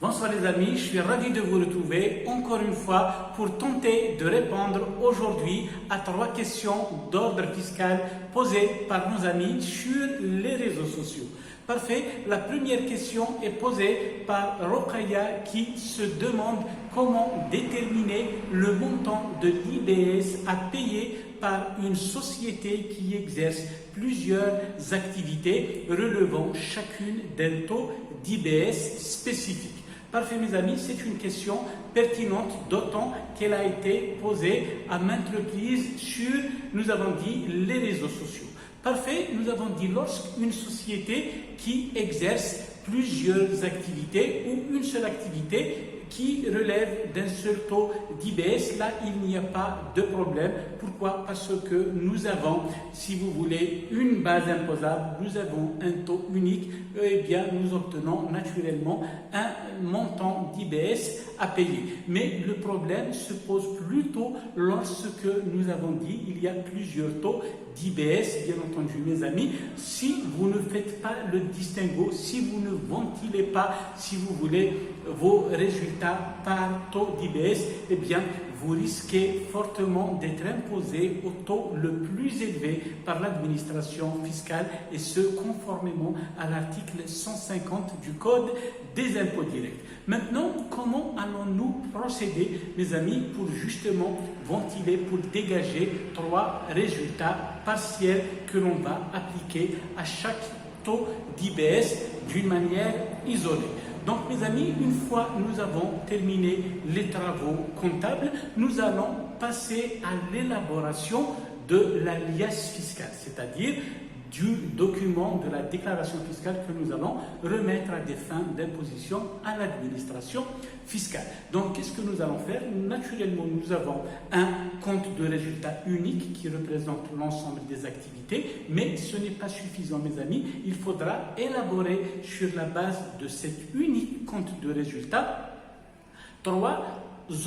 Bonsoir les amis, je suis ravi de vous retrouver encore une fois pour tenter de répondre aujourd'hui à 3 questions d'ordre fiscal posées par nos amis sur les réseaux sociaux. Parfait, la première question est posée par Rokaya qui se demande comment déterminer le montant de l'IBS à payer par une société qui exerce plusieurs activités relevant chacune d'un taux d'IBS spécifique. Parfait mes amis, c'est une question pertinente d'autant qu'elle a été posée à maintes reprises sur, nous avons dit, les réseaux sociaux. Parfait, nous avons dit lorsqu'une société qui exerce plusieurs activités ou une seule activité qui relève d'un seul taux d'IBS, là il n'y a pas de problème. Pourquoi? Parce que nous avons, si vous voulez, une base imposable, nous avons un taux unique, et bien nous obtenons naturellement un montant d'IBS à payer. Mais le problème se pose plutôt lorsque nous avons dit il y a plusieurs taux d'IBS, bien entendu mes amis, si vous ne faites pas le distinguo, si vous ne ventilez pas, si vous voulez, vos résultats par taux d'IBS, eh bien vous risquez fortement d'être imposé au taux le plus élevé par l'administration fiscale et ce conformément à l'article 150 du Code des impôts directs. Maintenant, comment allons-nous procéder, mes amis, pour justement ventiler, pour dégager 3 résultats partiels que l'on va appliquer à chaque taux d'IBS d'une manière isolée. Donc mes amis, une fois nous avons terminé les travaux comptables, nous allons passer à l'élaboration de l'alias fiscal, c'est-à-dire du document de la déclaration fiscale que nous allons remettre à des fins d'imposition à l'administration fiscale. Donc, qu'est-ce que nous allons faire? Naturellement, nous avons un compte de résultat unique qui représente l'ensemble des activités, mais ce n'est pas suffisant, mes amis. Il faudra élaborer sur la base de cet unique compte de résultat 3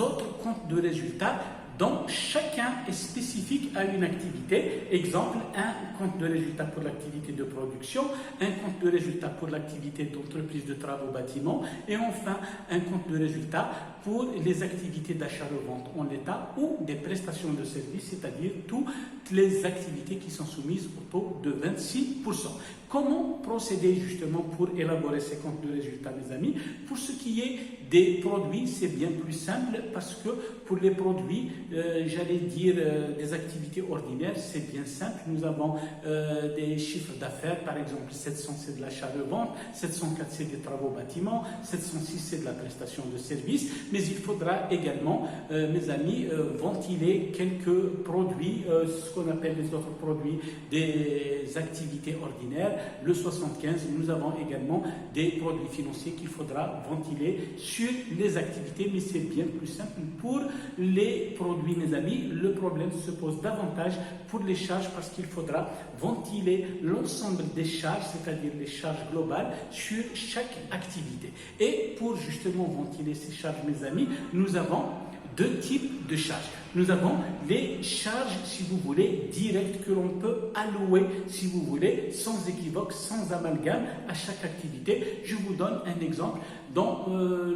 autres comptes de résultats dont chacun est spécifique à une activité. Exemple, un compte de résultat pour l'activité de production, un compte de résultat pour l'activité d'entreprise de travaux bâtiments et enfin un compte de résultat pour les activités d'achat-revente en l'état ou des prestations de services, c'est-à-dire toutes les activités qui sont soumises au taux de 26%. Comment procéder justement pour élaborer ces comptes de résultats, mes amis? Pour ce qui est des produits, c'est bien plus simple parce que pour les produits, j'allais dire des activités ordinaires, c'est bien simple. Nous avons des chiffres d'affaires, par exemple 700 c'est de l'achat-revente, 704 c'est des travaux bâtiments, 706 c'est de la prestation de services, mais il faudra également, mes amis, ventiler quelques produits, ce qu'on appelle les autres produits des activités ordinaires. Le 75, nous avons également des produits financiers qu'il faudra ventiler sur les activités, mais c'est bien plus simple pour les produits, mes amis. Le problème se pose davantage pour les charges parce qu'il faudra ventiler l'ensemble des charges, c'est-à-dire les charges globales sur chaque activité. Et pour justement ventiler ces charges, mes amis, nous avons 2 types de charges. Nous avons les charges, si vous voulez, directes que l'on peut allouer, si vous voulez, sans équivoque, sans amalgame à chaque activité. Je vous donne un exemple. Dans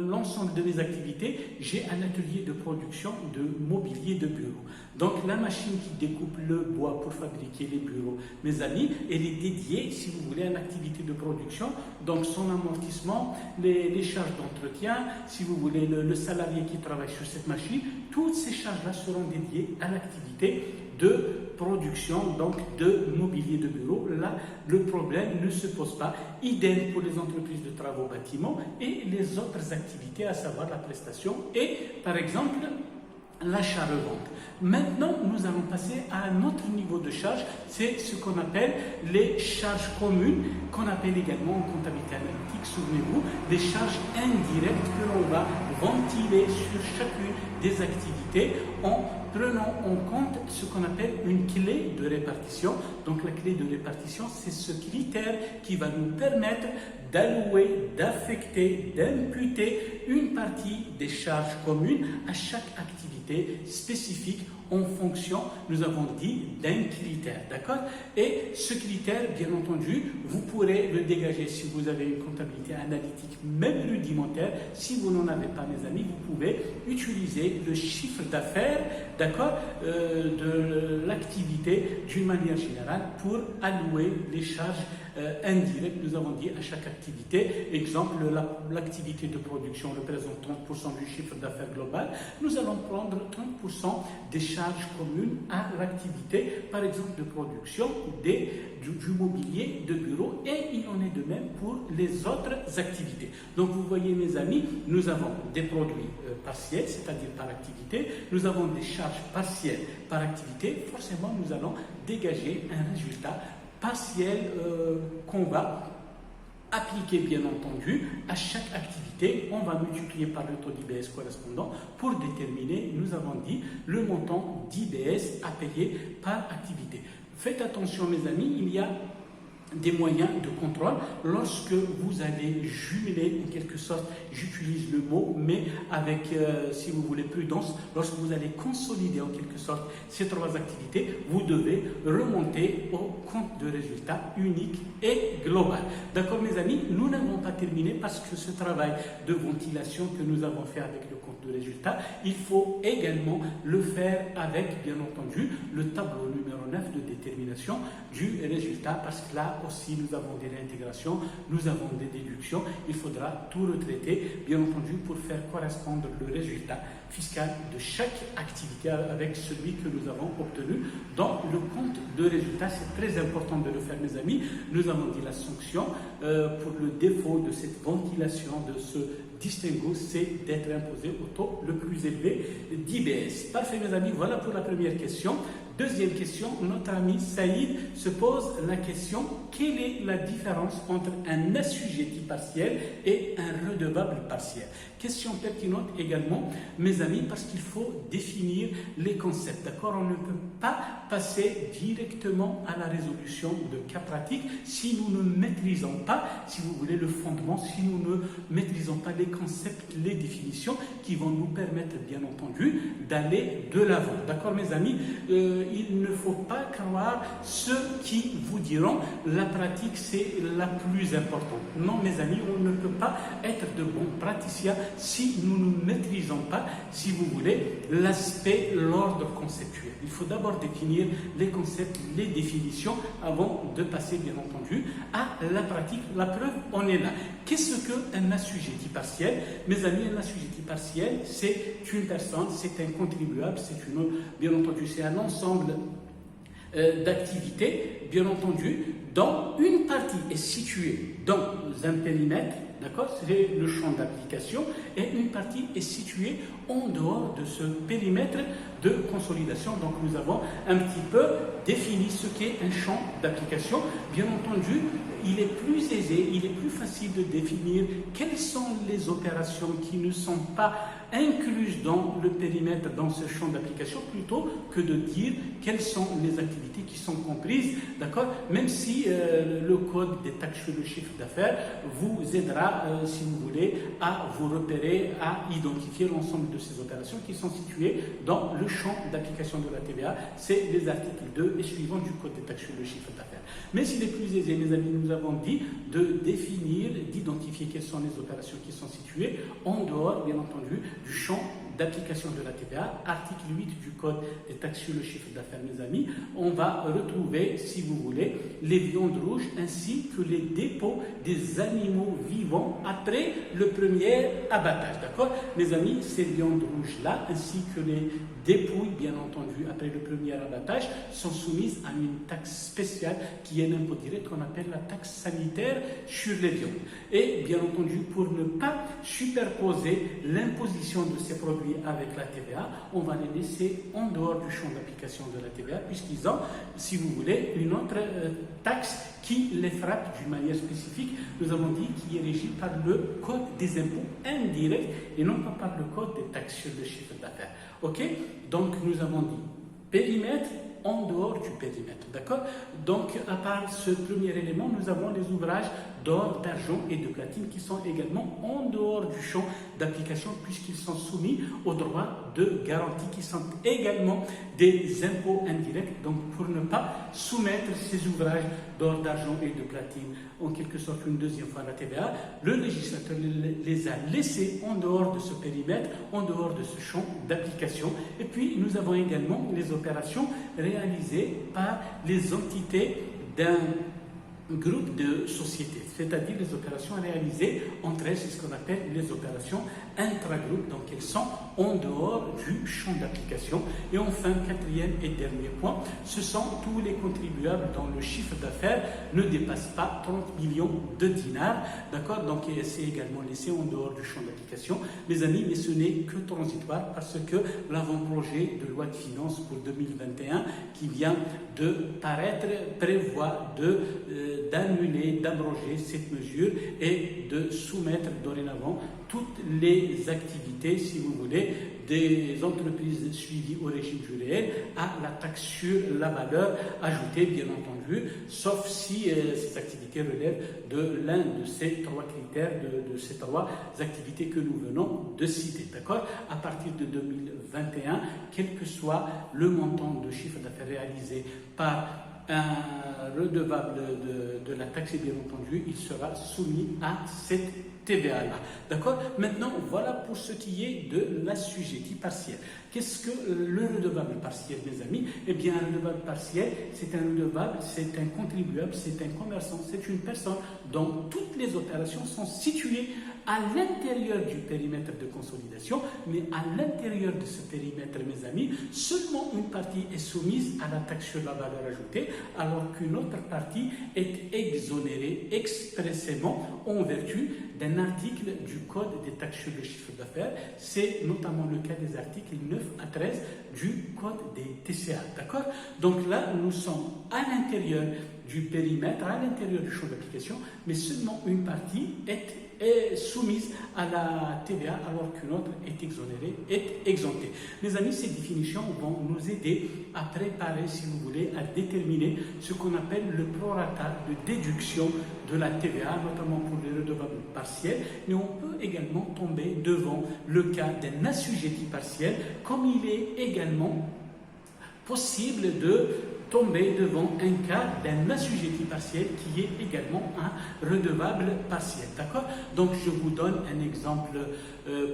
l'ensemble de mes activités, j'ai un atelier de production de mobilier de bureau. Donc la machine qui découpe le bois pour fabriquer les bureaux, mes amis, elle est dédiée, si vous voulez, à l'activité de production. Donc son amortissement, les charges d'entretien, si vous voulez, le salarié qui travaille sur cette machine, toutes ces charges-là seront dédiées à l'activité de production, donc de mobilier de bureau. Là, le problème ne se pose pas. Idem pour les entreprises de travaux bâtiments et les autres activités, à savoir la prestation et, par exemple, l'achat-revente. Maintenant, nous allons passer à un autre niveau de charge, c'est ce qu'on appelle les charges communes, qu'on appelle également en comptabilité analytique, souvenez-vous, des charges indirectes que l'on va ventiler sur chacune des activités en prenant en compte ce qu'on appelle une clé de répartition. Donc la clé de répartition, c'est ce critère qui va nous permettre d'allouer, d'affecter, d'imputer une partie des charges communes à chaque activité spécifique en fonction, nous avons dit, d'un critère, d'accord? Et ce critère, bien entendu, vous pourrez le dégager si vous avez une comptabilité analytique, même rudimentaire. Si vous n'en avez pas, mes amis, vous pouvez utiliser le chiffre d'affaires, d'accord, de l'activité d'une manière générale pour allouer les charges indirectes. Nous avons dit à chaque activité, exemple, l'activité de production représente 30% du chiffre d'affaires global. Nous allons prendre 30% des charges communes à l'activité, par exemple, de production du mobilier de bureau, et il en est de même pour les autres activités. Donc, vous voyez, mes amis, nous avons des produits partiels, c'est-à-dire par activité, nous avons des charges partielles par activité. Forcément, nous allons dégager un résultat partiel qu'on va appliquer, bien entendu, à chaque activité. On va multiplier par le taux d'IBS correspondant pour déterminer, nous avons dit, le montant d'IBS à payer par activité. Faites attention, mes amis, il y a des moyens de contrôle lorsque vous allez jumeler, en quelque sorte, j'utilise le mot, mais avec, si vous voulez, prudence, lorsque vous allez consolider en quelque sorte ces trois activités, vous devez remonter au compte de résultat unique et global. D'accord, mes amis, nous n'avons pas terminé parce que ce travail de ventilation que nous avons fait avec le compte de résultat, il faut également le faire avec, bien entendu, le tableau numéro 9 de détermination du résultat, parce que là aussi nous avons des réintégrations, nous avons des déductions, il faudra tout retraiter, bien entendu, pour faire correspondre le résultat fiscal de chaque activité avec celui que nous avons obtenu dans le compte de résultat. C'est très important de le faire, mes amis. Nous avons dit la sanction pour le défaut de cette ventilation, de ce distinguo, c'est d'être imposé au taux le plus élevé d'IBS. Parfait, mes amis, voilà pour la première question. Deuxième question, notre ami Saïd se pose la question: quelle est la différence entre un assujetti partiel et un redevable partiel? Question pertinente également, mes amis, parce qu'il faut définir les concepts, d'accord? On ne peut pas passer directement à la résolution de cas pratiques si nous ne maîtrisons pas, si vous voulez, le fondement, si nous ne maîtrisons pas les concepts, les définitions qui vont nous permettre, bien entendu, d'aller de l'avant, d'accord, mes amis? Il ne faut pas croire ceux qui vous diront la pratique c'est la plus importante. Non, mes amis, on ne peut pas être de bons praticiens si nous ne maîtrisons pas, si vous voulez, l'aspect, l'ordre conceptuel. Il faut d'abord définir les concepts, les définitions avant de passer, bien entendu, à la pratique. La preuve, on est là. Qu'est-ce qu'un assujetti partiel? Mes amis, un assujetti partiel, c'est une personne, c'est un contribuable, bien entendu, c'est un ensemble d'activités, bien entendu, dont une partie est située dans un périmètre, d'accord, c'est le champ d'application, et une partie est située en dehors de ce périmètre de consolidation. Donc nous avons un petit peu défini ce qu'est un champ d'application. Bien entendu, il est plus aisé, il est plus facile de définir quelles sont les opérations qui ne sont pas incluses dans le périmètre, dans ce champ d'application, plutôt que de dire quelles sont les activités qui sont comprises, d'accord, même si le code des taxes sur le chiffre d'affaires vous aidera, si vous voulez, à vous repérer, à identifier l'ensemble de ces opérations qui sont situées dans le champ d'application de la TVA. C'est les articles 2 et suivants du code des taxes sur le chiffre d'affaires. Mais s'il est plus aisé, mes amis, nous avons dit de définir, d'identifier quelles sont les opérations qui sont situées en dehors, bien entendu, du champ d'application de la TVA, article 8 du code des taxes sur le chiffre d'affaires, mes amis. On va retrouver, si vous voulez, les viandes rouges ainsi que les dépôts des animaux vivants après le premier abattage, d'accord? Mes amis, ces viandes rouges-là, ainsi que les dépouilles, bien entendu, après le premier abattage, sont soumises à une taxe spéciale qui est l'impôt direct qu'on appelle la taxe sanitaire sur les viandes. Et bien entendu, pour ne pas superposer l'imposition de ces produits avec la TVA, on va les laisser en dehors du champ d'application de la TVA, puisqu'ils ont, si vous voulez, une autre taxe qui les frappe d'une manière spécifique. Nous avons dit qui est régi par le code des impôts indirects et non pas par le code des taxes sur le chiffre d'affaires. Ok? Donc nous avons dit périmètre en dehors du périmètre, d'accord? Donc à part ce premier élément, nous avons les ouvrages d'or, d'argent et de platine qui sont également en dehors du champ d'application puisqu'ils sont soumis aux droits de garantie qui sont également des impôts indirects. Donc pour ne pas soumettre ces ouvrages d'or, d'argent et de platine en quelque sorte une deuxième fois à la TVA, le législateur les a laissés en dehors de ce périmètre, en dehors de ce champ d'application. Et puis nous avons également les opérations réalisées par les entités d'un groupe de sociétés, c'est-à-dire les opérations réalisées entre elles, c'est ce qu'on appelle les opérations intra-groupes, donc elles sont en dehors du champ d'application. Et enfin, quatrième et dernier point, ce sont tous les contribuables dont le chiffre d'affaires ne dépasse pas 30 millions de dinars, d'accord? Donc c'est également laissé en dehors du champ d'application, mes amis, mais ce n'est que transitoire parce que l'avant-projet de loi de finances pour 2021 qui vient de paraître prévoit d'annuler, d'abroger cette mesure et de soumettre dorénavant toutes les activités, si vous voulez, des entreprises suivies au régime du réel à la taxe sur la valeur ajoutée, bien entendu, sauf si ces activités relèvent de l'un de ces trois critères, de ces trois activités que nous venons de citer. D'accord? À partir de 2021, quel que soit le montant de chiffre d'affaires réalisé par un redevable de la taxe, et bien entendu, il sera soumis à cette TVA-là. D'accord? Maintenant, voilà pour ce qui est de l'assujetti partiel. Qu'est-ce que le redevable partiel, mes amis? Eh bien, un redevable partiel, c'est un redevable, c'est un contribuable, c'est un commerçant, c'est une personne dont toutes les opérations sont situées à l'intérieur du périmètre de consolidation, mais à l'intérieur de ce périmètre, mes amis, seulement une partie est soumise à la taxe sur la valeur ajoutée, alors qu'une autre partie est exonérée expressément en vertu d'un article du Code des taxes sur le chiffre d'affaires. C'est notamment le cas des articles 9 à 13 du Code des TCA. D'accord? Donc là, nous sommes à l'intérieur du périmètre, à l'intérieur du champ d'application, mais seulement une partie est soumise à la TVA alors qu'une autre est exonérée, est exemptée. Mes amis, ces définitions vont nous aider à préparer, si vous voulez, à déterminer ce qu'on appelle le prorata de déduction de la TVA, notamment pour les redevables partiels, mais on peut également tomber devant le cas d'un assujetti partiel, comme il est également possible de tomber devant un cas d'un assujetti partiel qui est également un redevable partiel. D'accord? Donc je vous donne un exemple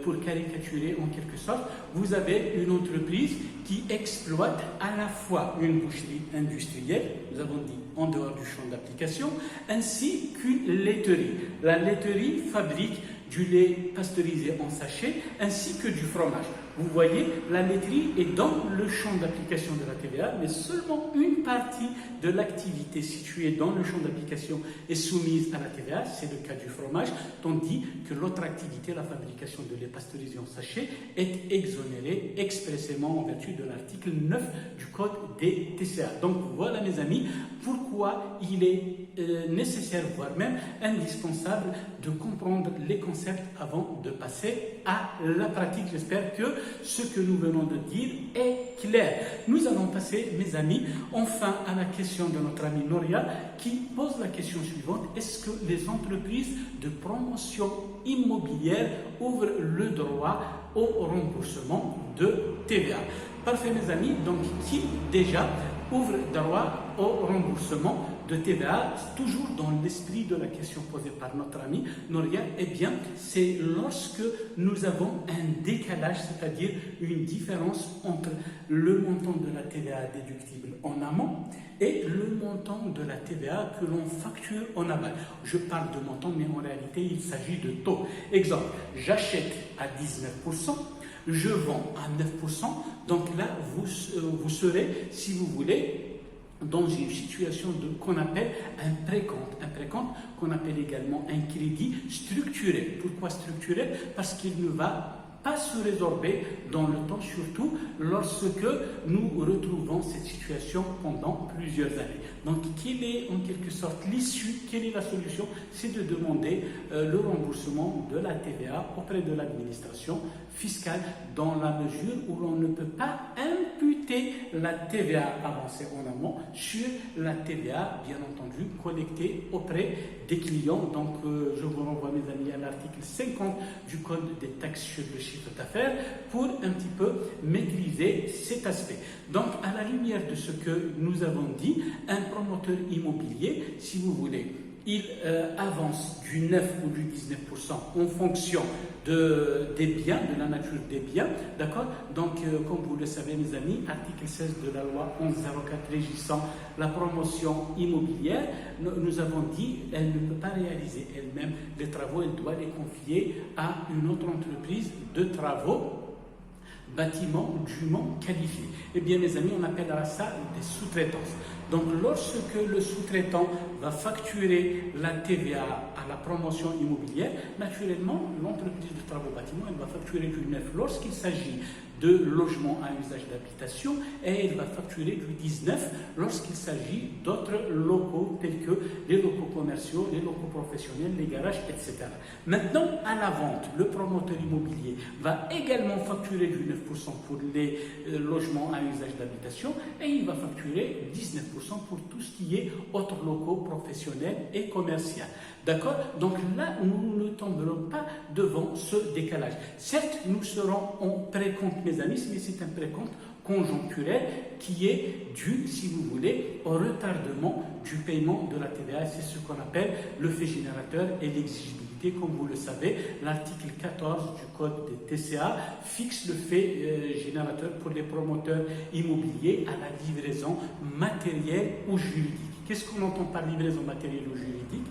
pour caricaturer en quelque sorte. Vous avez une entreprise qui exploite à la fois une boucherie industrielle, nous avons dit en dehors du champ d'application, ainsi qu'une laiterie. La laiterie fabrique du lait pasteurisé en sachet ainsi que du fromage. Vous voyez, la laiterie est dans le champ d'application de la TVA, mais seulement une partie de l'activité située dans le champ d'application est soumise à la TVA, c'est le cas du fromage, tandis que l'autre activité, la fabrication de lait pasteurisé en sachet, est exonérée expressément en vertu de l'article 9 du Code des TCA. Donc voilà, mes amis, pourquoi il est nécessaire, voire même indispensable, de comprendre les concepts avant de passer à la pratique. J'espère que ce que nous venons de dire est clair. Nous allons passer, mes amis, enfin à la question de notre ami Noria qui pose la question suivante. Est-ce que les entreprises de promotion immobilière ouvrent le droit au remboursement de TVA? Parfait, mes amis. Donc, qui déjà ouvre droit au remboursement de TVA, toujours dans l'esprit de la question posée par notre ami Noria? Eh bien, c'est lorsque nous avons un décalage, c'est-à-dire une différence entre le montant de la TVA déductible en amont et le montant de la TVA que l'on facture en aval. Je parle de montant, mais en réalité, il s'agit de taux. Exemple, j'achète à 19%, je vends à 9%, donc là, vous serez, si vous voulez, dans une situation qu'on appelle un précompte. Un précompte qu'on appelle également un crédit structuré. Pourquoi structuré? Parce qu'il ne va pas se résorber dans le temps, surtout lorsque nous retrouvons cette situation pendant plusieurs années. Donc, quelle est en quelque sorte l'issue? Quelle est la solution? C'est de demander le remboursement de la TVA auprès de l'administration fiscale dans la mesure où l'on ne peut pas imputer déducter la TVA avancée en amont sur la TVA, bien entendu, collectée auprès des clients. Donc, je vous renvoie, mes amis, à l'article 50 du Code des taxes sur le chiffre d'affaires pour un petit peu maîtriser cet aspect. Donc, à la lumière de ce que nous avons dit, un promoteur immobilier, si vous voulez, il avance du 9 ou du 19% en fonction des biens, de la nature des biens, d'accord? Donc, comme vous le savez, mes amis, article 16 de la loi 1104 régissant la promotion immobilière, nous avons dit elle ne peut pas réaliser elle-même les travaux, elle doit les confier à une autre entreprise de travaux, bâtiment dûment qualifié. Eh bien, mes amis, on appellera ça des sous-traitances. Donc, lorsque le sous-traitant va facturer la TVA à la promotion immobilière, naturellement, l'entreprise de travaux bâtiment, elle va facturer du neuf lorsqu'il s'agit de logements à usage d'habitation et elle va facturer du 19 lorsqu'il s'agit d'autres locaux tels que les locaux commerciaux, les locaux professionnels, les garages, etc. Maintenant, à la vente, le promoteur immobilier va également facturer du 9% pour les logements à usage d'habitation et il va facturer 19% pour tout ce qui est autres locaux professionnels et commerciaux. D'accord? Donc là, nous ne tomberons pas devant ce décalage. Certes, nous serons en précompte, mes amis, mais c'est un précompte conjoncturel qui est dû, si vous voulez, au retardement du paiement de la TVA. C'est ce qu'on appelle le fait générateur et l'exigibilité. Comme vous le savez, l'article 14 du Code des TCA fixe le fait générateur pour les promoteurs immobiliers à la livraison matérielle ou juridique. Qu'est-ce qu'on entend par livraison matérielle ou juridique?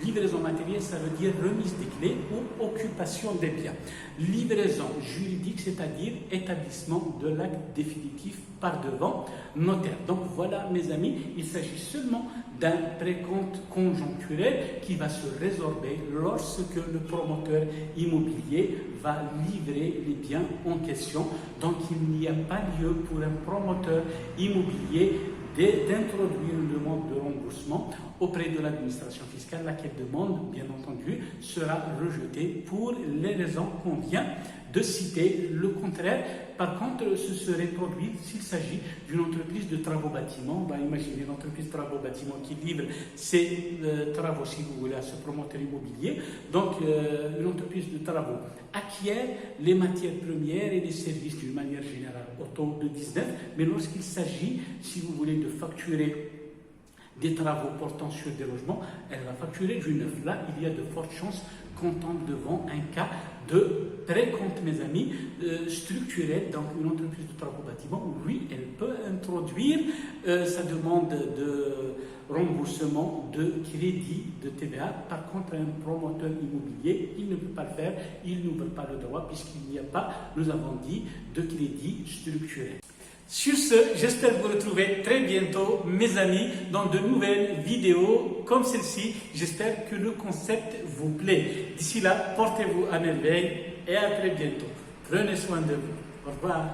Livraison matérielle, ça veut dire remise des clés ou occupation des biens. Livraison juridique, c'est-à-dire établissement de l'acte définitif par devant notaire. Donc voilà, mes amis, il s'agit seulement d'un précompte conjoncturel qui va se résorber lorsque le promoteur immobilier va livrer les biens en question. Donc il n'y a pas lieu pour un promoteur immobilier d'introduire une demande de remboursement auprès de l'administration fiscale, laquelle demande, bien entendu, sera rejetée pour les raisons qu'on vient de citer. Le contraire, par contre, ce serait produit s'il s'agit d'une entreprise de travaux bâtiments. Imaginez une entreprise de travaux bâtiments qui livre ses travaux, si vous voulez, à ce promoteur immobilier. Donc, une entreprise de travaux acquiert les matières premières et les services d'une manière générale au taux de 19, mais lorsqu'il s'agit, si vous voulez, de facturer des travaux portant sur des logements, elle va facturer du neuf. Là, il y a de fortes chances qu'on tombe devant un cas de précompte, mes amis, structurel. Donc, une entreprise de travaux bâtiments, oui, elle peut introduire sa demande de remboursement de crédit de TVA. Par contre, un promoteur immobilier, il ne peut pas le faire, il n'ouvre pas le droit puisqu'il n'y a pas, nous avons dit, de crédit structurel. Sur ce, j'espère vous retrouver très bientôt, mes amis, dans de nouvelles vidéos comme celle-ci. J'espère que le concept vous plaît. D'ici là, portez-vous à merveille et à très bientôt. Prenez soin de vous. Au revoir.